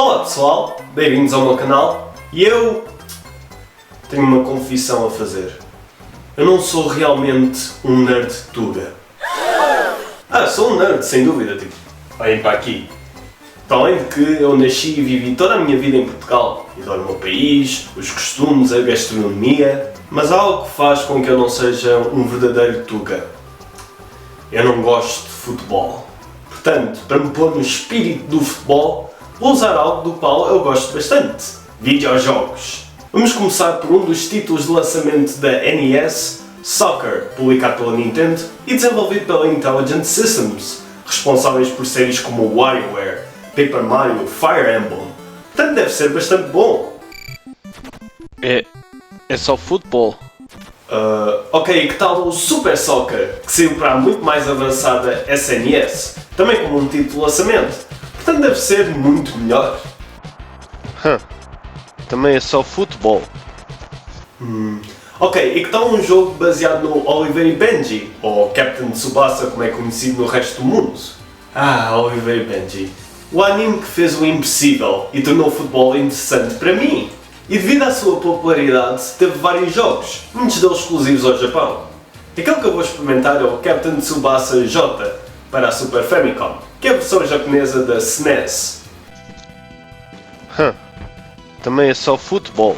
Olá pessoal, bem-vindos ao meu canal e eu tenho uma confissão a fazer. Eu não sou realmente um nerd tuga. Sou um nerd, sem dúvida, tipo, olhem para aqui. Para além de que eu nasci e vivi toda a minha vida em Portugal, adoro o meu país, os costumes, a gastronomia, mas há algo que faz com que eu não seja um verdadeiro tuga. Eu não gosto de futebol. Portanto, para me pôr no espírito do futebol, vou usar algo do qual eu gosto bastante: videojogos. Vamos começar por um dos títulos de lançamento da NES, Soccer, publicado pela Nintendo e desenvolvido pela Intelligent Systems, responsáveis por séries como WarioWare, Paper Mario, Fire Emblem. Portanto, deve ser bastante bom. É só futebol. Ok, e que tal o Super Soccer, que saiu para a muito mais avançada SNES, também como um título de lançamento? Portanto, deve ser muito melhor. Também é só futebol. Ok, e que tal um jogo baseado no Oliver e Benji, ou Captain Tsubasa, como é conhecido no resto do mundo? Oliver e Benji. O anime que fez o impossível e tornou o futebol interessante para mim. E devido à sua popularidade, teve vários jogos, muitos deles exclusivos ao Japão. Aquele que eu vou experimentar é o Captain Tsubasa J para a Super Famicom, que é a versão japonesa da SNES. Também é só futebol.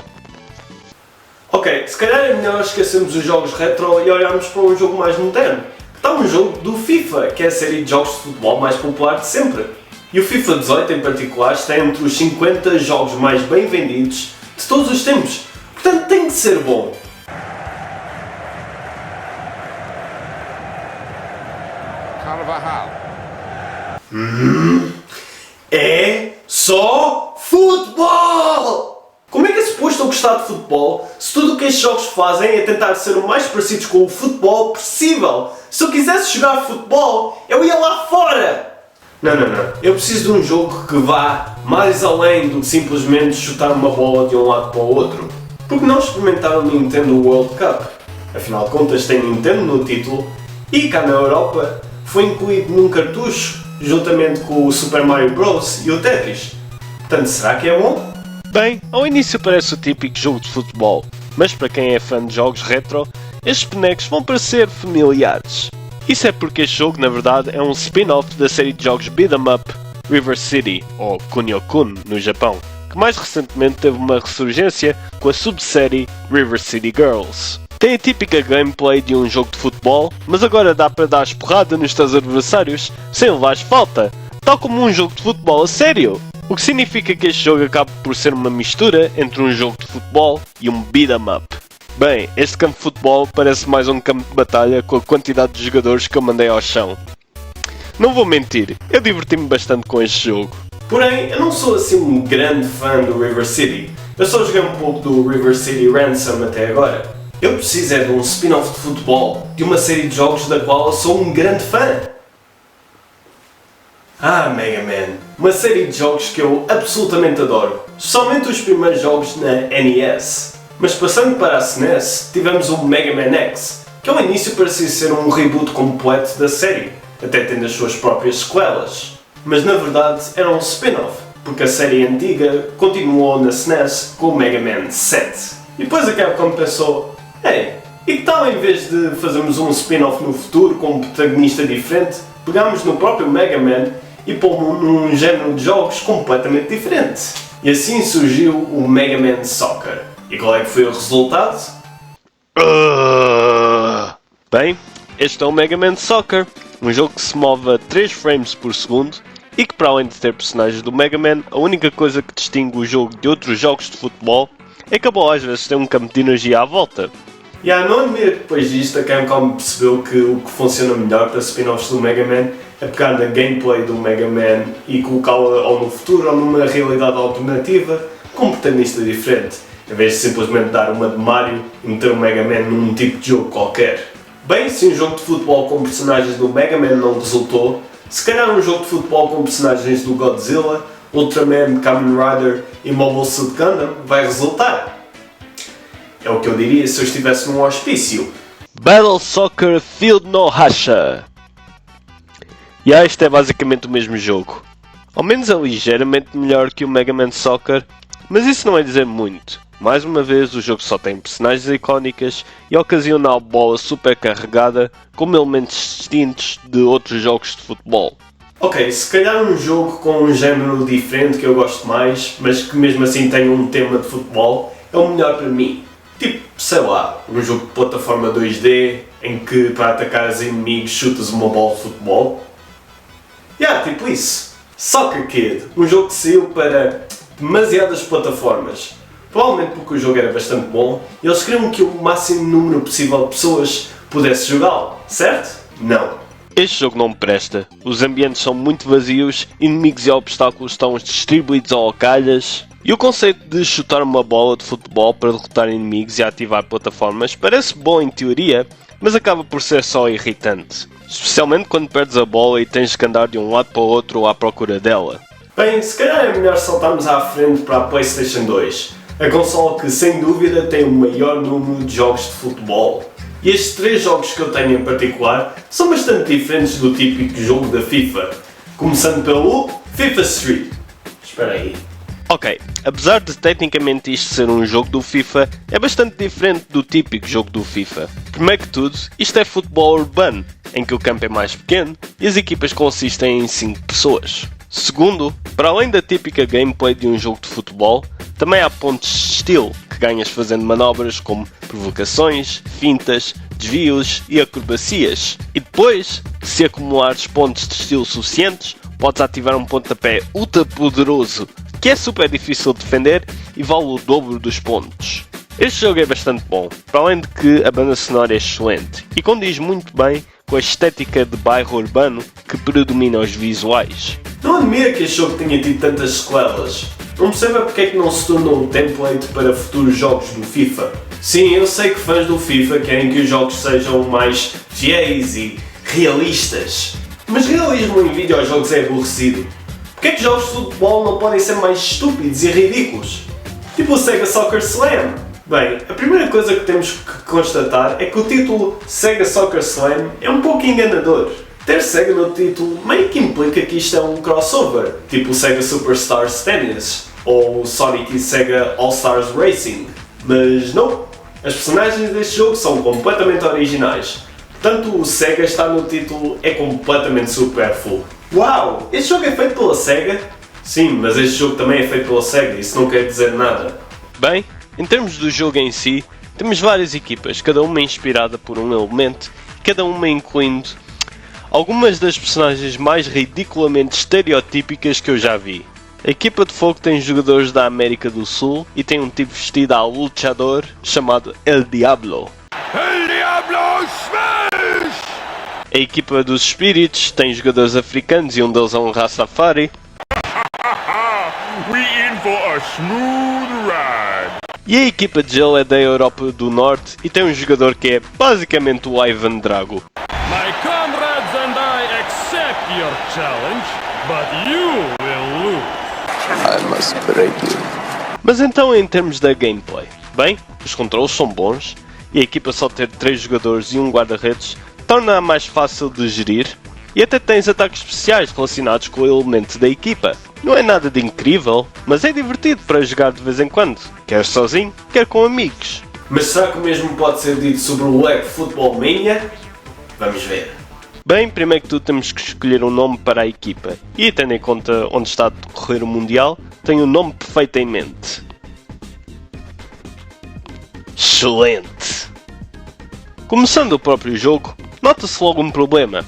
Ok, se calhar é melhor esquecermos os jogos retro e olharmos para um jogo mais moderno. Que tal um jogo do FIFA, que é a série de jogos de futebol mais popular de sempre? E o FIFA 18 em particular está entre os 50 jogos mais bem vendidos de todos os tempos. Portanto, tem de ser bom. Carvajal. É só futebol! Como é que é suposto eu gostar de futebol se tudo o que estes jogos fazem é tentar ser o mais parecidos com o futebol possível? Se eu quisesse jogar futebol, eu ia lá fora! Não. Eu preciso de um jogo que vá mais além do que simplesmente chutar uma bola de um lado para o outro. Por que não experimentar o Nintendo World Cup? Afinal de contas tem Nintendo no título e cá na Europa foi incluído num cartucho juntamente com o Super Mario Bros. E o Tetris. Portanto, será que é bom? Bem, ao início parece o típico jogo de futebol, mas para quem é fã de jogos retro, estes bonecos vão parecer familiares. Isso é porque este jogo, na verdade, é um spin-off da série de jogos Beat'em Up River City, ou Kunio-kun no Japão, que mais recentemente teve uma ressurgência com a subsérie River City Girls. Tem a típica gameplay de um jogo de futebol, mas agora dá para dar porrada nos teus adversários sem levares falta, tal como um jogo de futebol a sério. O que significa que este jogo acaba por ser uma mistura entre um jogo de futebol e um beat'em up. Bem, este campo de futebol parece mais um campo de batalha com a quantidade de jogadores que eu mandei ao chão. Não vou mentir, eu diverti-me bastante com este jogo. Porém, eu não sou assim um grande fã do River City. Eu só joguei um pouco do River City Ransom até agora. Eu preciso é de um spin-off de futebol, de uma série de jogos da qual eu sou um grande fã. Mega Man. Uma série de jogos que eu absolutamente adoro, especialmente os primeiros jogos na NES. Mas passando para a SNES, tivemos o Mega Man X, que ao início parecia ser um reboot completo da série, até tendo as suas próprias sequelas. Mas na verdade era um spin-off, porque a série antiga continuou na SNES com o Mega Man 7. E depois a Capcom pensou: e que tal em vez de fazermos um spin-off no futuro com um protagonista diferente, pegámos no próprio Mega Man e pô-lo num género de jogos completamente diferente? E assim surgiu o Mega Man Soccer. E qual é que foi o resultado? Bem, este é o Mega Man Soccer, um jogo que se move a 3 frames por segundo e que, para além de ter personagens do Mega Man, a única coisa que distingue o jogo de outros jogos de futebol é que a bola às vezes tem um campo de energia à volta. Não admiro que depois disto a Capcom percebeu que o que funciona melhor para spin-offs do Mega Man é pegar na gameplay do Mega Man e colocá-la ou no futuro ou numa realidade alternativa com um protagonista diferente, em vez de simplesmente dar uma de Mario e meter o Mega Man num tipo de jogo qualquer. Bem, se um jogo de futebol com personagens do Mega Man não resultou, se calhar um jogo de futebol com personagens do Godzilla, Ultraman, Kamen Rider e Mobile Suit Gundam vai resultar. É o que eu diria se eu estivesse num hospício. Battle Soccer Field no Hasha. E este é basicamente o mesmo jogo. Ao menos é ligeiramente melhor que o Mega Man Soccer, mas isso não é dizer muito. Mais uma vez, o jogo só tem personagens icónicas e a ocasional bola super carregada como elementos distintos de outros jogos de futebol. Ok, se calhar um jogo com um género diferente que eu gosto mais, mas que mesmo assim tem um tema de futebol, é o melhor para mim. Tipo, sei lá, um jogo de plataforma 2D em que para atacar os inimigos chutas uma bola de futebol. Tipo isso. Soccer Kid, um jogo que saiu para demasiadas plataformas. Provavelmente porque o jogo era bastante bom e eles queriam que o máximo número possível de pessoas pudesse jogá-lo, certo? Não. Este jogo não me presta. Os ambientes são muito vazios, inimigos e obstáculos estão distribuídos ao calhas. E o conceito de chutar uma bola de futebol para derrotar inimigos e ativar plataformas parece bom em teoria, mas acaba por ser só irritante. Especialmente quando perdes a bola e tens que andar de um lado para o outro à procura dela. Bem, se calhar é melhor saltarmos à frente para a PlayStation 2. A consola que sem dúvida tem o maior número de jogos de futebol. E estes 3 jogos que eu tenho em particular são bastante diferentes do típico jogo da FIFA. Começando pelo FIFA Street. Espera aí. Ok, apesar de tecnicamente isto ser um jogo do FIFA, é bastante diferente do típico jogo do FIFA. Primeiro que tudo, isto é futebol urbano, em que o campo é mais pequeno e as equipas consistem em 5 pessoas. Segundo, para além da típica gameplay de um jogo de futebol, também há pontos de estilo que ganhas fazendo manobras como provocações, fintas, desvios e acrobacias. E depois, se acumulares pontos de estilo suficientes, podes ativar um pontapé ultra poderoso que é super difícil de defender e vale o dobro dos pontos. Este jogo é bastante bom, para além de que a banda sonora é excelente e condiz muito bem com a estética de bairro urbano que predomina os visuais. Não admiro que este jogo tenha tido tantas sequelas. Não percebo porque é que não se tornou um template para futuros jogos do FIFA. Sim, eu sei que fãs do FIFA querem que os jogos sejam mais fiéis e realistas. Mas realismo em videojogos é aborrecido. Porquê é que jogos de futebol não podem ser mais estúpidos e ridículos? Tipo o Sega Soccer Slam. Bem, a primeira coisa que temos que constatar é que o título Sega Soccer Slam é um pouco enganador. Ter Sega no título meio que implica que isto é um crossover, tipo o Sega Superstars Tennis ou o Sonic e Sega All-Stars Racing. Mas não, as personagens deste jogo são completamente originais. Portanto, o Sega está no título é completamente supérfluo. Uau! Este jogo é feito pela Sega? Sim, mas este jogo também é feito pela Sega, isso não quer dizer nada. Bem, em termos do jogo em si, temos várias equipas, cada uma inspirada por um elemento, e cada uma incluindo algumas das personagens mais ridiculamente estereotípicas que eu já vi. A equipa de fogo tem jogadores da América do Sul e tem um tipo vestido a luchador chamado El Diablo. El Diablo Smash! A equipa dos espíritos tem jogadores africanos e um deles é um Rastafari. We in for a smooth ride! E a equipa de gelo é da Europa do Norte e tem um jogador que é basicamente o Ivan Drago. My comrades and I accept your challenge, but you will lose. I must break you. Mas então em termos da gameplay, bem, os controles são bons e a equipa só ter 3 jogadores e um guarda-redes torna-a mais fácil de gerir e até tens ataques especiais relacionados com o elemento da equipa. Não é nada de incrível, mas é divertido para jogar de vez em quando, quer sozinho, quer com amigos. Mas será que o mesmo pode ser dito sobre o Leg Football Mania? Vamos ver. Bem, primeiro que tudo temos que escolher um nome para a equipa e tendo em conta onde está a decorrer o Mundial, tenho um nome perfeito em mente. Excelente! Começando o próprio jogo, nota-se logo um problema.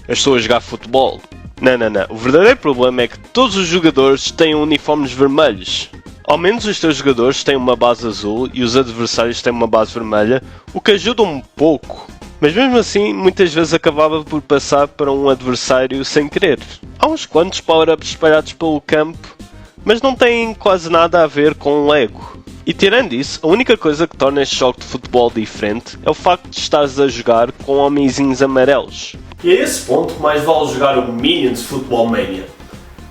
Eu estou a jogar futebol. Não. O verdadeiro problema é que todos os jogadores têm uniformes vermelhos. Ao menos os teus jogadores têm uma base azul e os adversários têm uma base vermelha, o que ajuda um pouco. Mas mesmo assim, muitas vezes acabava por passar para um adversário sem querer. Há uns quantos power-ups espalhados pelo campo, mas não têm quase nada a ver com o Lego. E tirando isso, a única coisa que torna este jogo de futebol diferente é o facto de estares a jogar com homenzinhos amarelos. E a esse ponto mais vale jogar o Minions Football Mania.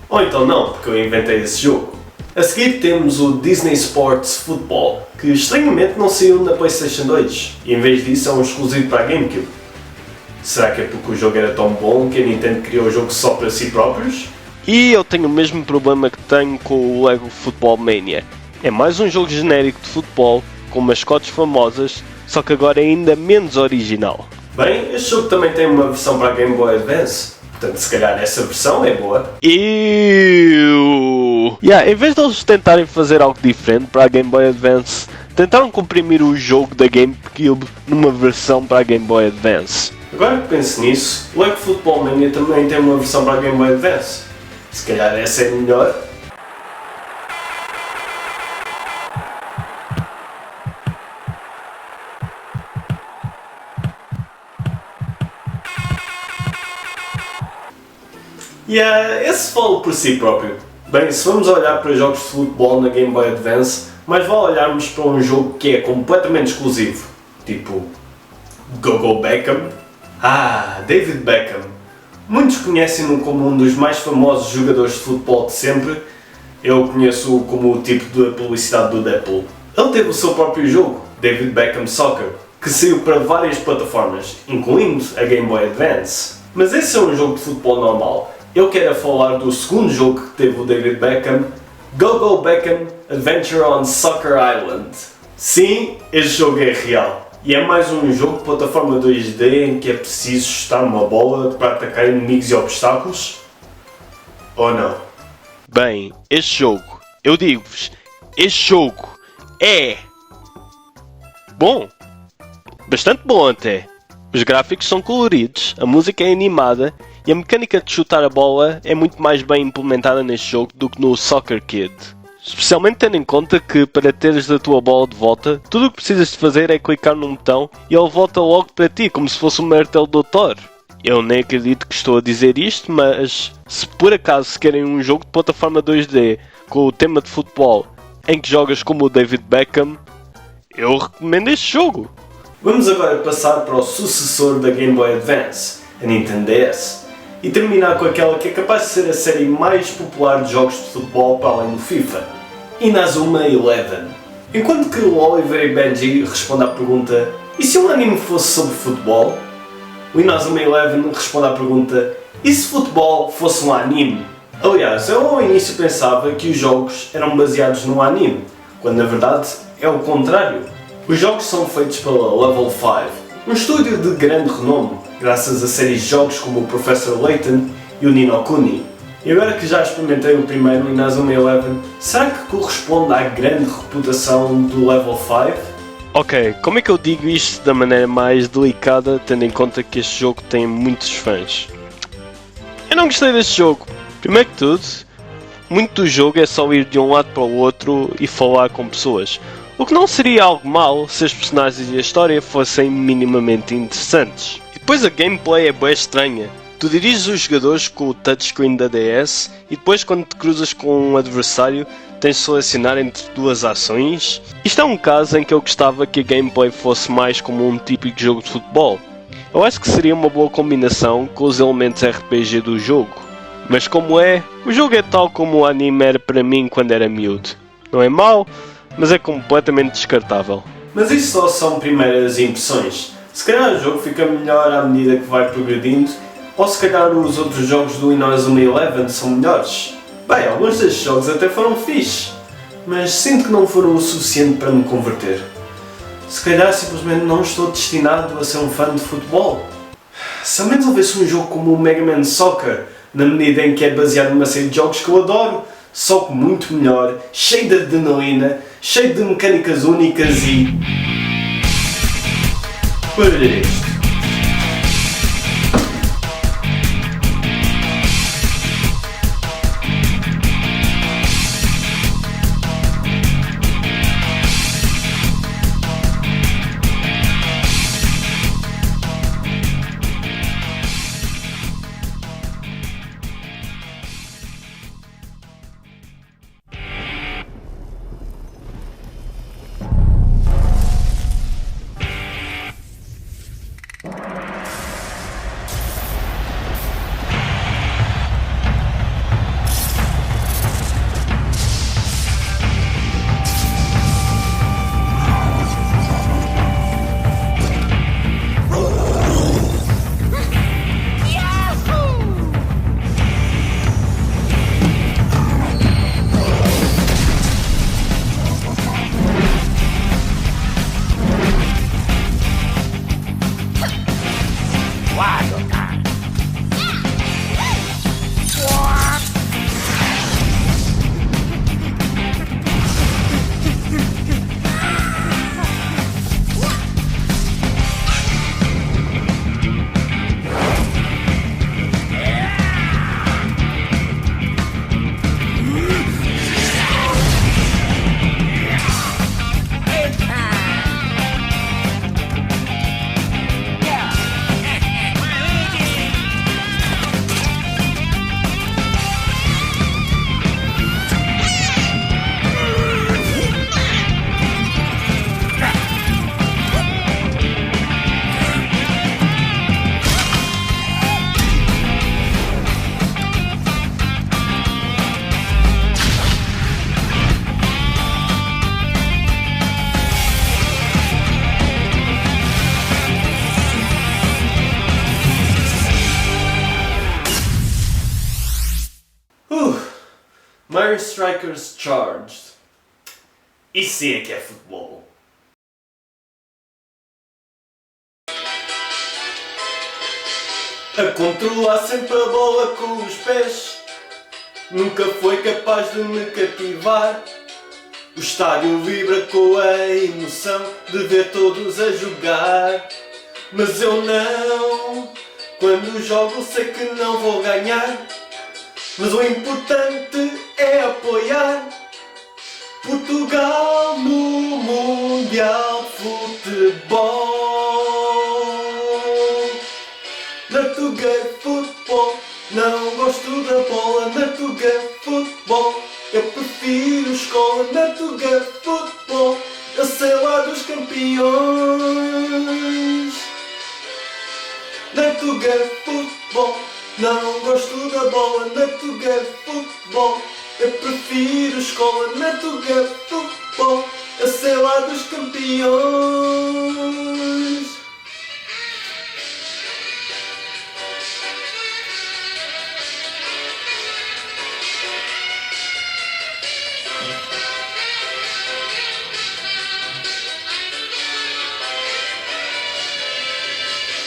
Ou então não, porque eu inventei esse jogo. A seguir temos o Disney Sports Football, que estranhamente não saiu na PlayStation 2, e em vez disso é um exclusivo para a GameCube. Será que é porque o jogo era tão bom que a Nintendo criou o jogo só para si próprios? E eu tenho o mesmo problema que tenho com o Lego Football Mania. É mais um jogo genérico de futebol, com mascotes famosas, só que agora é ainda menos original. Bem, este jogo também tem uma versão para a Game Boy Advance, portanto se calhar essa versão é boa. Em vez de eles tentarem fazer algo diferente para a Game Boy Advance, tentaram comprimir o jogo da GameCube numa versão para a Game Boy Advance. Agora que penso nisso, o Lego Football Mania também tem uma versão para a Game Boy Advance. Se calhar essa é melhor. Esse fala por si próprio. Bem, se vamos olhar para jogos de futebol na Game Boy Advance, mais vale olharmos para um jogo que é completamente exclusivo, tipo Go Beckham. David Beckham. Muitos conhecem-no como um dos mais famosos jogadores de futebol de sempre. Eu conheço-o como o tipo de publicidade do Deadpool. Ele teve o seu próprio jogo, David Beckham Soccer, que saiu para várias plataformas, incluindo a Game Boy Advance. Mas esse é um jogo de futebol normal. Eu quero falar do segundo jogo que teve o David Beckham, Go Beckham Adventure on Soccer Island. Sim, este jogo é real. E é mais um jogo de plataforma 2D em que é preciso chutar uma bola para atacar inimigos e obstáculos? Ou não? Bem, este jogo, eu digo-vos, este jogo é bom. Bastante bom até. Os gráficos são coloridos, a música é animada e a mecânica de chutar a bola é muito mais bem implementada neste jogo do que no Soccer Kid. Especialmente tendo em conta que para teres a tua bola de volta, tudo o que precisas de fazer é clicar num botão e ele volta logo para ti, como se fosse um martelo do Thor. Eu nem acredito que estou a dizer isto, mas se por acaso querem um jogo de plataforma 2D com o tema de futebol em que jogas como o David Beckham, eu recomendo este jogo. Vamos agora passar para o sucessor da Game Boy Advance, a Nintendo DS, e terminar com aquela que é capaz de ser a série mais popular de jogos de futebol para além do FIFA, Inazuma Eleven. Enquanto que o Oliver e Benji respondem à pergunta "E se um anime fosse sobre futebol?", o Inazuma Eleven responde à pergunta "E se futebol fosse um anime?". Aliás, eu ao início pensava que os jogos eram baseados num anime, quando na verdade é o contrário. Os jogos são feitos pela Level 5, um estúdio de grande renome, graças a séries de jogos como o Professor Layton e o Ni no Kuni. E agora que já experimentei o primeiro Inazuma Eleven, será que corresponde à grande reputação do Level 5? Ok, como é que eu digo isto da maneira mais delicada, tendo em conta que este jogo tem muitos fãs? Eu não gostei deste jogo. Primeiro que tudo, muito do jogo é só ir de um lado para o outro e falar com pessoas. O que não seria algo mau se as personagens e a história fossem minimamente interessantes. E depois a gameplay é bem estranha. Tu diriges os jogadores com o touchscreen da DS e depois quando te cruzas com um adversário tens de selecionar entre duas ações. Isto é um caso em que eu gostava que a gameplay fosse mais como um típico jogo de futebol. Eu acho que seria uma boa combinação com os elementos RPG do jogo. Mas como é, o jogo é tal como o anime era para mim quando era miúdo. Não é mau, mas é completamente descartável. Mas isso só são primeiras impressões. Se calhar o jogo fica melhor à medida que vai progredindo, ou se calhar os outros jogos do Inazuma Eleven são melhores. Bem, alguns destes jogos até foram fixe, mas sinto que não foram o suficiente para me converter. Se calhar simplesmente não estou destinado a ser um fã de futebol. Se ao menos houvesse um jogo como o Mega Man Soccer, na medida em que é baseado numa série de jogos que eu adoro, só que muito melhor, cheio de adrenalina, cheio de mecânicas únicas e... para isto. Myron Strikers Charged. Isso sim é que é futebol. A controlar sempre a bola com os pés, nunca foi capaz de me cativar. O estádio vibra com a emoção de ver todos a jogar. Mas eu não, quando jogo sei que não vou ganhar. Mas o importante é apoiar Portugal no Mundial de Futebol. Natugueiro futebol, não gosto da bola. Natugueiro futebol, eu prefiro escola. Natugueiro futebol, eu sei lá dos campeões. Natugueiro futebol, não gosto da bola. Natugueiro futebol, eu prefiro escola. Natugueiro futebol, eu sei lá dos campeões.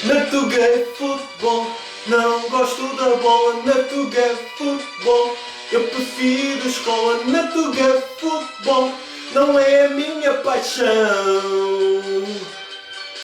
Natugueiro futebol, não gosto da bola. Natugueiro futebol, eu prefiro escola. Natugueiro futebol, não é a minha paixão.